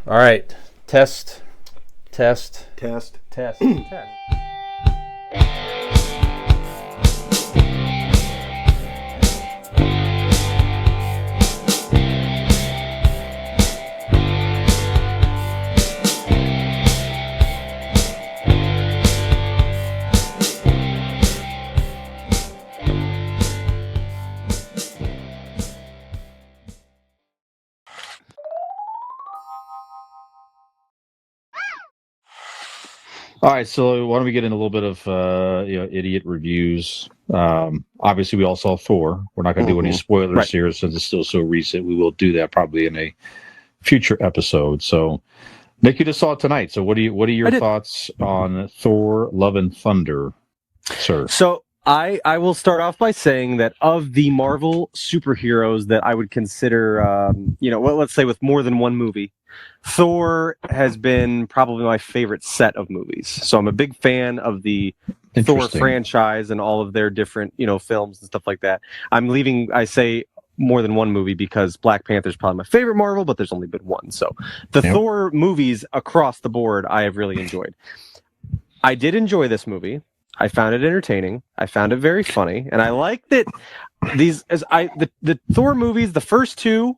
All right. Test. Test. Test. Test. All right, so why don't we get into a little bit of idiot reviews? Obviously, we all saw Thor. We're not going to do any spoilers Right. here since it's still so recent. We will do that probably in a future episode. So, Nick, you just saw it tonight. So, what are your thoughts on Thor: Love and Thunder, sir? So I will start off by saying that of the Marvel superheroes that I would consider, let's say with more than one movie, Thor has been probably my favorite set of movies. So I'm a big fan of the Thor franchise and all of their different, films and stuff like that. I say more than one movie because Black Panther is probably my favorite Marvel, but there's only been one. So the Thor movies across the board, I have really enjoyed. I did enjoy this movie. I found it entertaining. I found it very funny, and I like that the Thor movies, the first two,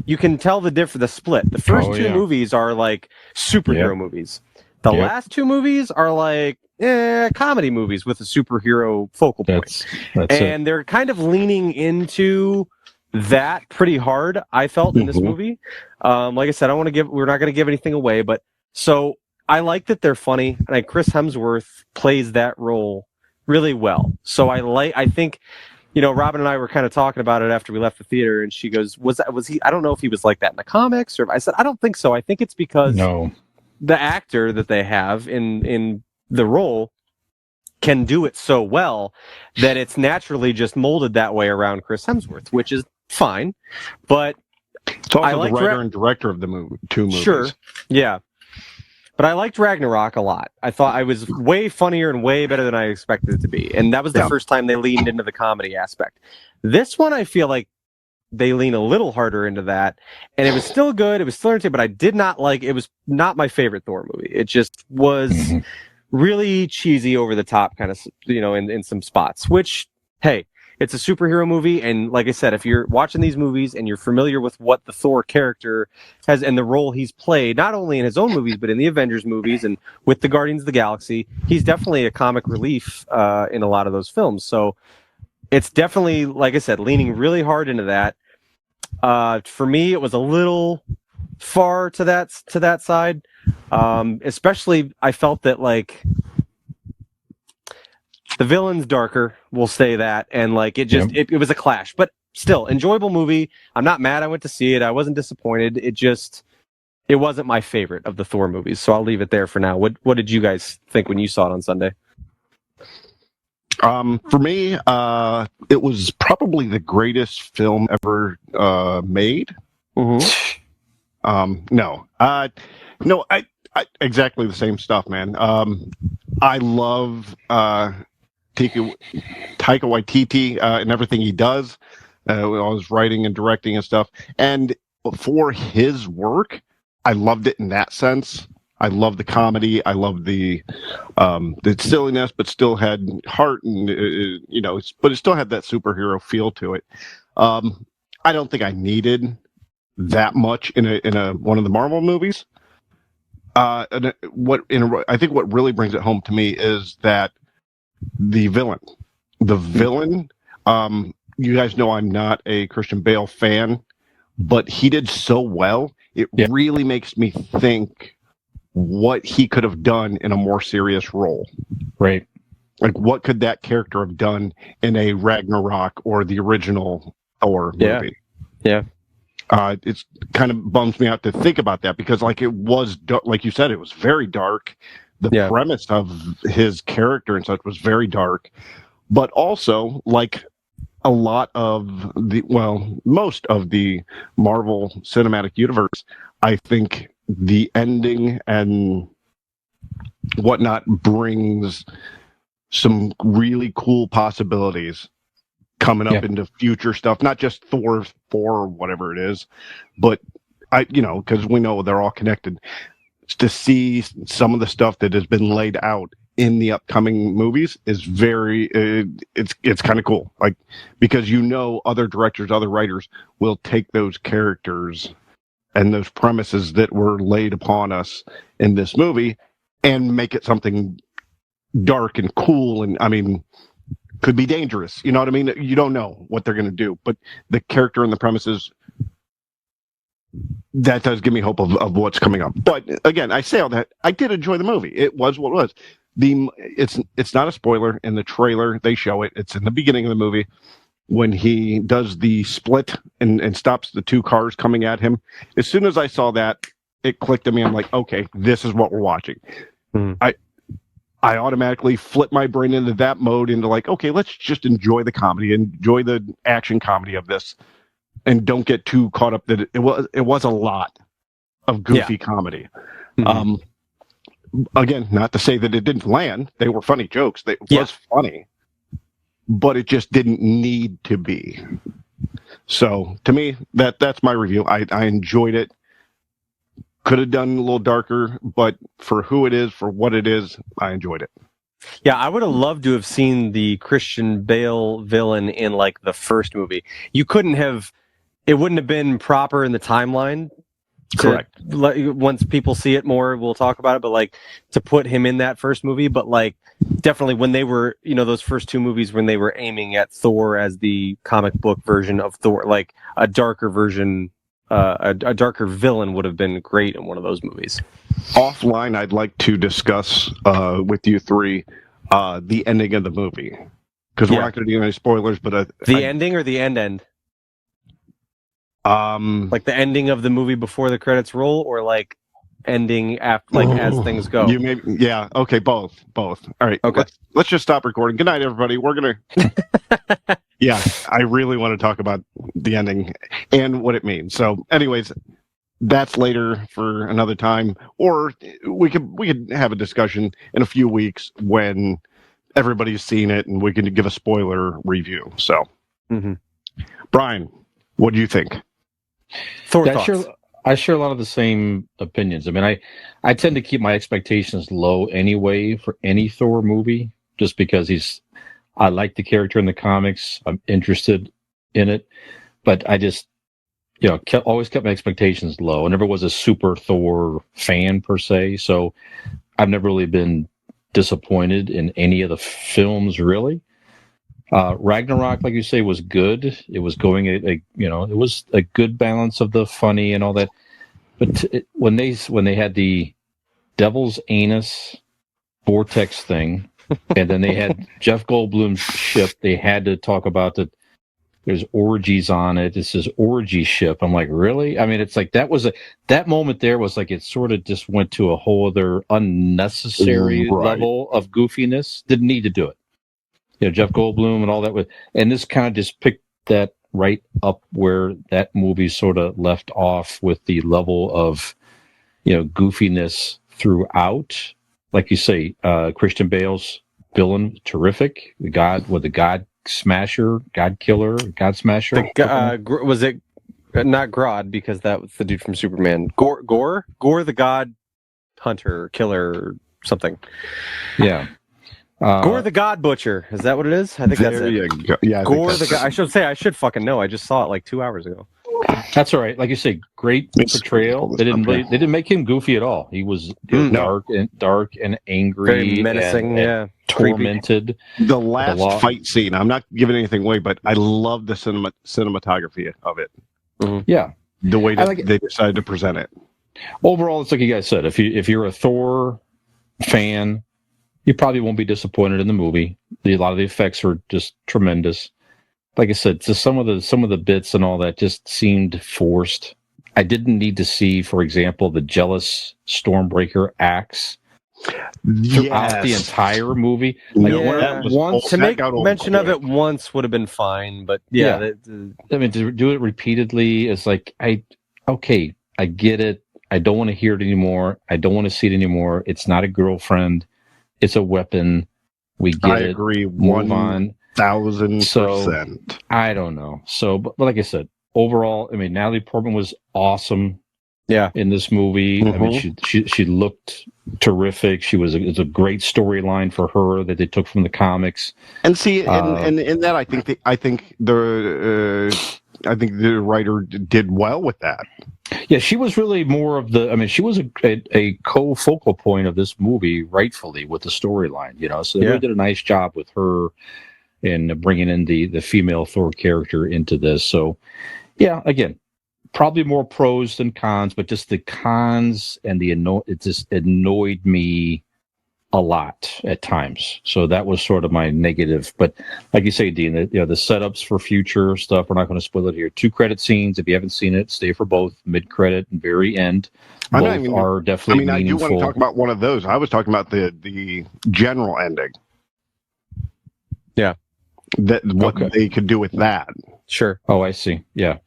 you can tell the split. The first two movies are like superhero movies. The last two movies are like comedy movies with a superhero focal point. And they're kind of leaning into that pretty hard, I felt, in this movie. Like I said, we're not going to give anything away, but so I like that they're funny, and Chris Hemsworth plays that role really well. So I think, Robin and I were kind of talking about it after we left the theater, and she goes, was he, I don't know if he was like that in the comics, or I said, I don't think so. I think it's because the actor that they have in the role can do it so well that it's naturally just molded that way around Chris Hemsworth, which is fine. But it's also the writer and director of the two movies. Sure, yeah. But I liked Ragnarok a lot. I thought I was way funnier and way better than I expected it to be. And that was the first time they leaned into the comedy aspect. This one, I feel like they lean a little harder into that. And it was still good. It was still entertaining, but I did not like, it was not my favorite Thor movie. It just was really cheesy, over the top kind of, in some spots, which, hey, it's a superhero movie, and like I said, if you're watching these movies and you're familiar with what the Thor character has and the role he's played, not only in his own movies, but in the Avengers movies and with the Guardians of the Galaxy, he's definitely a comic relief in a lot of those films. So it's definitely, like I said, leaning really hard into that. For me, it was a little far to that side. Especially, I felt that, like, the villain's darker, we'll say that, and like it was a clash, but still enjoyable movie. I'm not mad I went to see it. I wasn't disappointed. It wasn't my favorite of the Thor movies, so I'll leave it there for now. What did you guys think when you saw it on Sunday? For me, it was probably the greatest film ever made. No, I exactly the same stuff, man. I love Taika Waititi and everything he does, all his writing and directing and stuff. And for his work, I loved it in that sense. I love the comedy. I love the silliness, but still had heart, and but it still had that superhero feel to it. I don't think I needed that much in a one of the Marvel movies. I think what really brings it home to me is that the villain, you guys know I'm not a Christian Bale fan, but he did so well. It really makes me think what he could have done in a more serious role. Right. Like, what could that character have done in a Ragnarok or the original Thor movie? Yeah. It's kind of bums me out to think about that, because like it was, like you said, it was very dark. The premise of his character and such was very dark, but also like a lot of most of the Marvel Cinematic Universe, I think the ending and whatnot brings some really cool possibilities coming up into future stuff, not just Thor 4 or whatever it is, but because we know they're all connected, to see some of the stuff that has been laid out in the upcoming movies is it's kind of cool. Like, because other directors, other writers will take those characters and those premises that were laid upon us in this movie and make it something dark and cool, and I mean, could be dangerous. You know what I mean? You don't know what they're going to do, but the character and the premises, that does give me hope of what's coming up. But again, I say all that, I did enjoy the movie. It was what it was. It's not a spoiler. In the trailer, they show it. It's in the beginning of the movie when he does the split and stops the two cars coming at him. As soon as I saw that, it clicked to me. I'm like, okay, this is what we're watching. I automatically flip my brain into that mode, into like, okay, let's just enjoy the comedy, enjoy the action comedy of this, and don't get too caught up that it was a lot of goofy comedy. Again, not to say that it didn't land. They were funny jokes. It was funny, but it just didn't need to be. So to me, that's my review. I enjoyed it. Could have done a little darker, but for who it is, for what it is, I enjoyed it. Yeah, I would have loved to have seen the Christian Bale villain in like the first movie. You couldn't have. It wouldn't have been proper in the timeline. Correct. Once people see it more, we'll talk about it. But like to put him in that first movie, but like definitely when they were, those first two movies when they were aiming at Thor as the comic book version of Thor, like a darker version. A darker villain would have been great in one of those movies. Offline, I'd like to discuss with you three the ending of the movie, because we're not going to do any spoilers. But the ending or the end? Like the ending of the movie before the credits roll, or like ending after, like as things go. Okay, both. All right, okay. Let's just stop recording. Good night, everybody. We're gonna. Yeah, I really want to talk about the ending and what it means. So, anyways, that's later for another time, or we could have a discussion in a few weeks when everybody's seen it and we can give a spoiler review. So, Brian, what do you think? Thor thoughts. I share a lot of the same opinions. I mean, I tend to keep my expectations low anyway for any Thor movie, just because I like the character in the comics. I'm interested in it, but I just, always kept my expectations low. I never was a super Thor fan per se, so I've never really been disappointed in any of the films, really. Ragnarok, like you say, was good. It was going, it was a good balance of the funny and all that. But when they had the Devil's Anus vortex thing, and then they had Jeff Goldblum's ship, they had to talk about that. There's orgies on it. It says orgy ship. I'm like, really? I mean, it's like that moment there was like it sort of just went to a whole other unnecessary level of goofiness. Didn't need to do it. Jeff Goldblum and all that. And this kind of just picked that right up where that movie sort of left off with the level of, goofiness throughout. Like you say, Christian Bale's villain, terrific. The God Smasher, God Killer, God Smasher. Was it not Grodd, because that was the dude from Superman? Gore the God Hunter, Killer, or something. Yeah. Gore the God Butcher. Is that what it is? I think that's it. Yeah, Gore the God. I should fucking know. I just saw it like 2 hours ago. That's all right. Like you say, great portrayal. They didn't make him goofy at all. He was dark and angry, very menacing, and tormented. The last fight scene. I'm not giving anything away, but I love the cinematography of it. Yeah, the way that they decided to present it. Overall, it's like you guys said. If you're a Thor fan, you probably won't be disappointed in the movie. A lot of the effects are just tremendous. Like I said, just some of the bits and all that just seemed forced. I didn't need to see, for example, the jealous Stormbreaker axe throughout the entire movie. To make mention of it once would have been fine, but I mean, to do it repeatedly is like, I get it. I don't want to hear it anymore. I don't want to see it anymore. It's not a girlfriend. It's a weapon. We get it. I agree. Move on. 1,000%. I don't know. So, but like I said, overall, I mean, Natalie Portman was awesome. in this movie. I mean, she looked terrific. It was a great storyline for her that they took from the comics. And see, and in that, I think the writer did well with that. Yeah, she was really more of the. I mean, she was a co-focal point of this movie, rightfully, with the storyline. So they really did a nice job with her in bringing in the female Thor character into this. So, yeah, again, probably more pros than cons, but just the cons and it just annoyed me a lot at times. So that was sort of my negative. But like you say, Dean, the setups for future stuff, we're not going to spoil it here. 2 credit scenes. If you haven't seen it, stay for both, mid-credit and very end. Both are definitely meaningful. I do want to talk about one of those. I was talking about the general ending. Yeah. What they could do with that. Sure. Oh, I see. Yeah.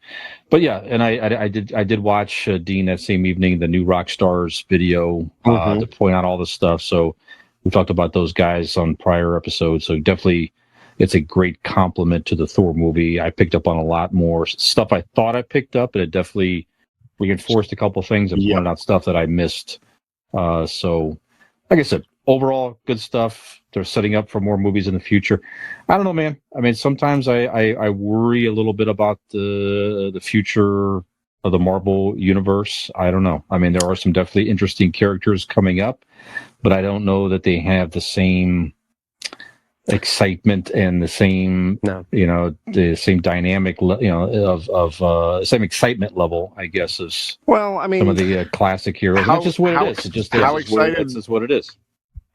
But yeah, and I did watch, Dean, that same evening, the new Rockstars video to point out all this stuff. So we talked about those guys on prior episodes. So definitely it's a great compliment to the Thor movie. I picked up on a lot more stuff I thought I picked up, but it definitely reinforced a couple things and pointed out stuff that I missed. So like I said, overall good stuff. They're setting up for more movies in the future. I don't know, man. I mean, sometimes I worry a little bit about the future of the Marvel universe. I don't know. I mean, there are some definitely interesting characters coming up, but I don't know that they have the same excitement and the same, the same dynamic, same excitement level, I guess, as some of the classic heroes. That's just what it is. It just is what it is.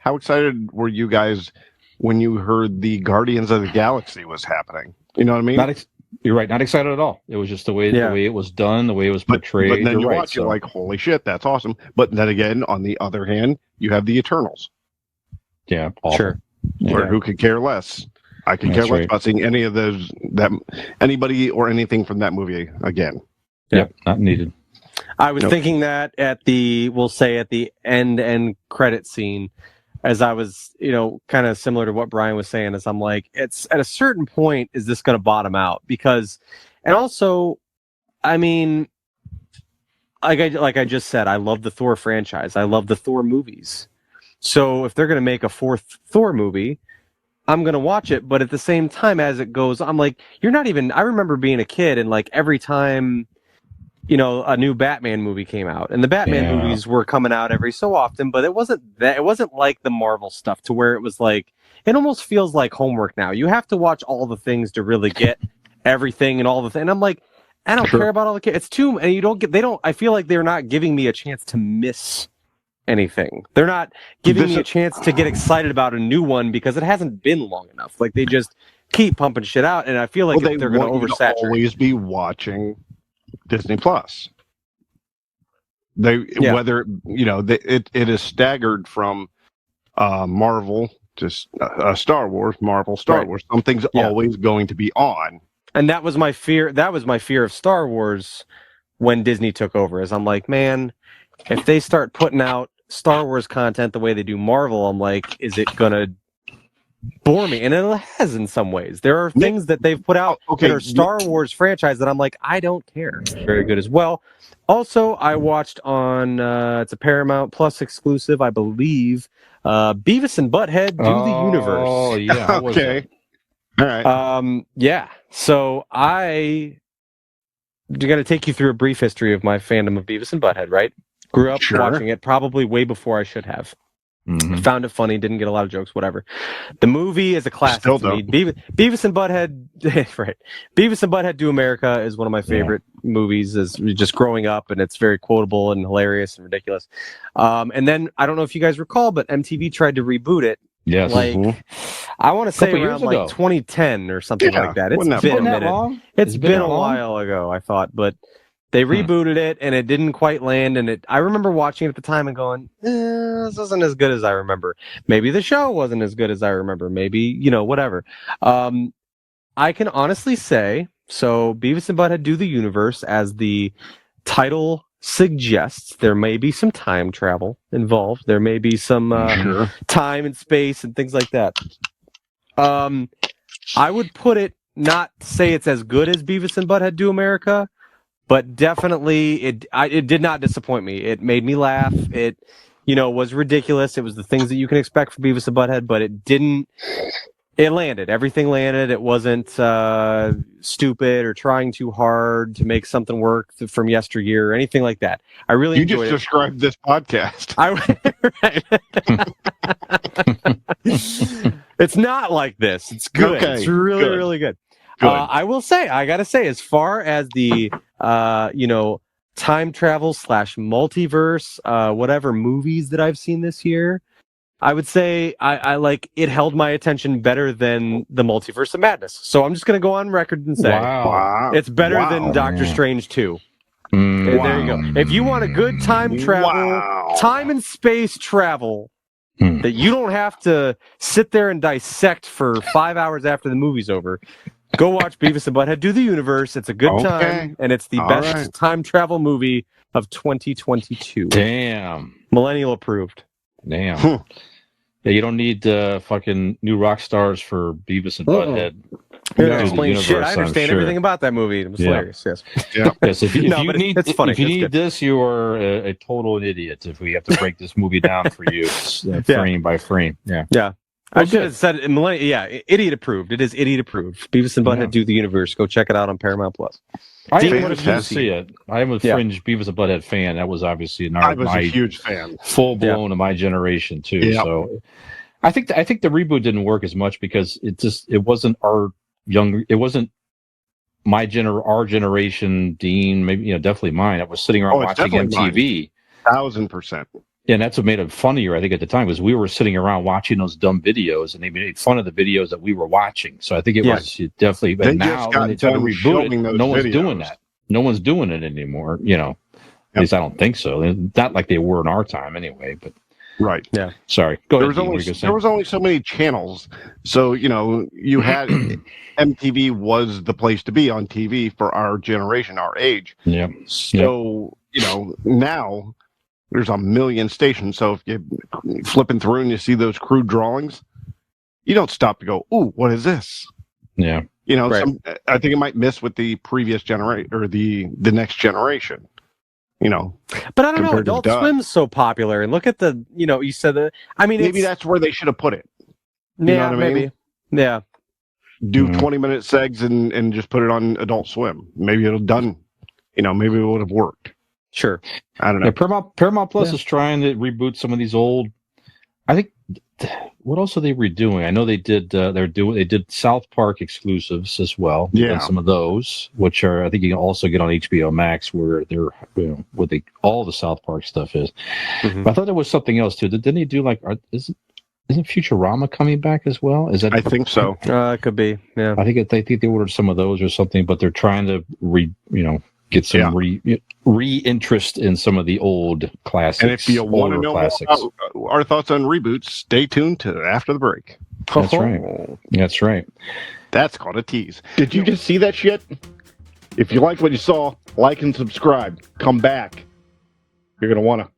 How excited were you guys when you heard the Guardians of the Galaxy was happening? You know what I mean? You're right. Not excited at all. It was just the way it was done, the way it was portrayed. But then you watch it like, holy shit, that's awesome. But then again, on the other hand, you have the Eternals. Yeah, awful. Sure. Or who could care less? I could care less about seeing any of those, anybody or anything from that movie again. Yep, not needed. I was thinking that at the end credit scene, as I was, kind of similar to what Brian was saying, as I'm like, it's at a certain point, is this going to bottom out? Because, and also, I mean, like I just said, I love the Thor franchise. I love the Thor movies. So if they're going to make a 4th Thor movie, I'm going to watch it. But at the same time, as it goes, I'm like, I remember being a kid and like every time, a new Batman movie came out, and the Batman movies were coming out every so often, but it wasn't like the Marvel stuff to where it was like, it almost feels like homework now. You have to watch all the things to really get everything and all the things. And I'm like, I don't care about all the kids. It's too, and I feel like they're not giving me a chance to miss anything. They're not giving me a chance to get excited about a new one because it hasn't been long enough. Like they just keep pumping shit out, and I feel like they're going to oversaturate. Always be watching Disney Plus. Whether it is staggered from Marvel to Star Wars, Star Wars. Something's always going to be on. And that was my fear. That was my fear of Star Wars when Disney took over. Is I'm like, man, if they start putting out Star Wars content the way they do Marvel, I'm like, is it gonna bore me? And it has in some ways. There are things that they've put out that are Star Wars franchise that I'm like, I don't care. Very good as well. Also, I watched on it's a Paramount Plus exclusive, I believe, Beavis and Butthead Do the Universe. Oh yeah. Okay. All right. Yeah. So I'm going to take you through a brief history of my fandom of Beavis and Butthead, right? Grew up watching it probably way before I should have. Found it funny, didn't get a lot of jokes, whatever. The movie is a classic to me. Beavis and Butthead, right? Beavis and Butthead Do America is one of my favorite movies. As just growing up, and it's very quotable and hilarious and ridiculous. And then I don't know if you guys recall, but MTV tried to reboot it. Yes. I want to say around like 2010 or something like that. It's been a minute. It's been a while ago, I thought, but they rebooted it and it didn't quite land. And I remember watching it at the time and going, this isn't as good as I remember. Maybe the show wasn't as good as I remember. Maybe, whatever. I can honestly say, so Beavis and Butthead Do the Universe, as the title suggests, there may be some time travel involved. There may be some time and space and things like that. I would put it, not say it's as good as Beavis and Butthead Do America, but definitely it did not disappoint me. It made me laugh. It was ridiculous. It was the things that you can expect from Beavis and Butthead, but it didn't. It landed. Everything landed. It wasn't stupid or trying too hard to make something work from yesteryear or anything like that. I really enjoyed it. You just described this podcast. It's not like this. It's good. Okay, it's really, good. really good. Good. I will say, I gotta say, as far as the time travel / multiverse, whatever movies that I've seen this year, I would say I like it held my attention better than the Multiverse of Madness. So I'm just gonna go on record and say Wow. it's better than Doctor Strange 2. There you go. If you want a good time travel, time and space travel, that you don't have to sit there and dissect for 5 hours after the movie's over, go watch Beavis and Butthead Do the Universe. It's a good time, and it's the best time travel movie of 2022. Damn. Millennial approved. Damn. Yeah, you don't need fucking new rock stars for Beavis and Butthead. Explain shit. I understand everything about that movie. It was hilarious. Yes. Yeah. Yes. If you need good. this, you are a total idiot. If we have to break this movie down for you, frame by frame. Yeah. Yeah. I should have said it. Idiot approved. It is idiot approved. Beavis and Butthead Do the Universe. Go check it out on Paramount Plus. I didn't want to see it. I am a fringe Beavis and Butthead fan. That was obviously I was a huge fan, full blown of my generation too. Yeah. So I think the reboot didn't work as much because it wasn't our younger. It wasn't our generation. Dean, maybe definitely mine. I was sitting around watching MTV. 1000%. Yeah, and that's what made it funnier, I think, at the time, was we were sitting around watching those dumb videos, and they made fun of the videos that we were watching. So I think it was definitely. But now, when they try to reboot it, no one's doing that. No one's doing it anymore. At least I don't think so. Not like they were in our time, anyway. But right, yeah. Sorry, go ahead. There was only so many channels, so you had MTV was the place to be on TV for our generation, our age. Yeah. So now. There's a million stations, so if you're flipping through and you see those crude drawings, you don't stop to go, "Ooh, what is this?" Yeah, I think it might miss with the previous generation or the next generation. But I don't know. Adult Swim's so popular, and look at the you said that. I mean, maybe that's where they should have put it. You know what I mean? Maybe. Yeah. Do 20-minute segs and just put it on Adult Swim. Maybe it'll done. Maybe it would have worked. Sure. I don't know. Yeah, Paramount Plus is trying to reboot some of these old. I think. What else are they redoing? I know they did. They did South Park exclusives as well. Yeah, and some of those, which are I think you can also get on HBO Max, where they're all the South Park stuff is. Mm-hmm. But I thought there was something else too. Didn't he do isn't Futurama coming back as well? Is that? I think so. It could be. Yeah. I think they ordered some of those or something, but they're trying to get some re-interest in some of the old classics. And if you want to know more about our thoughts on reboots, stay tuned to after the break. That's right. That's right. That's called a tease. Did you just see that shit? If you liked what you saw, like and subscribe. Come back. You're going to want to.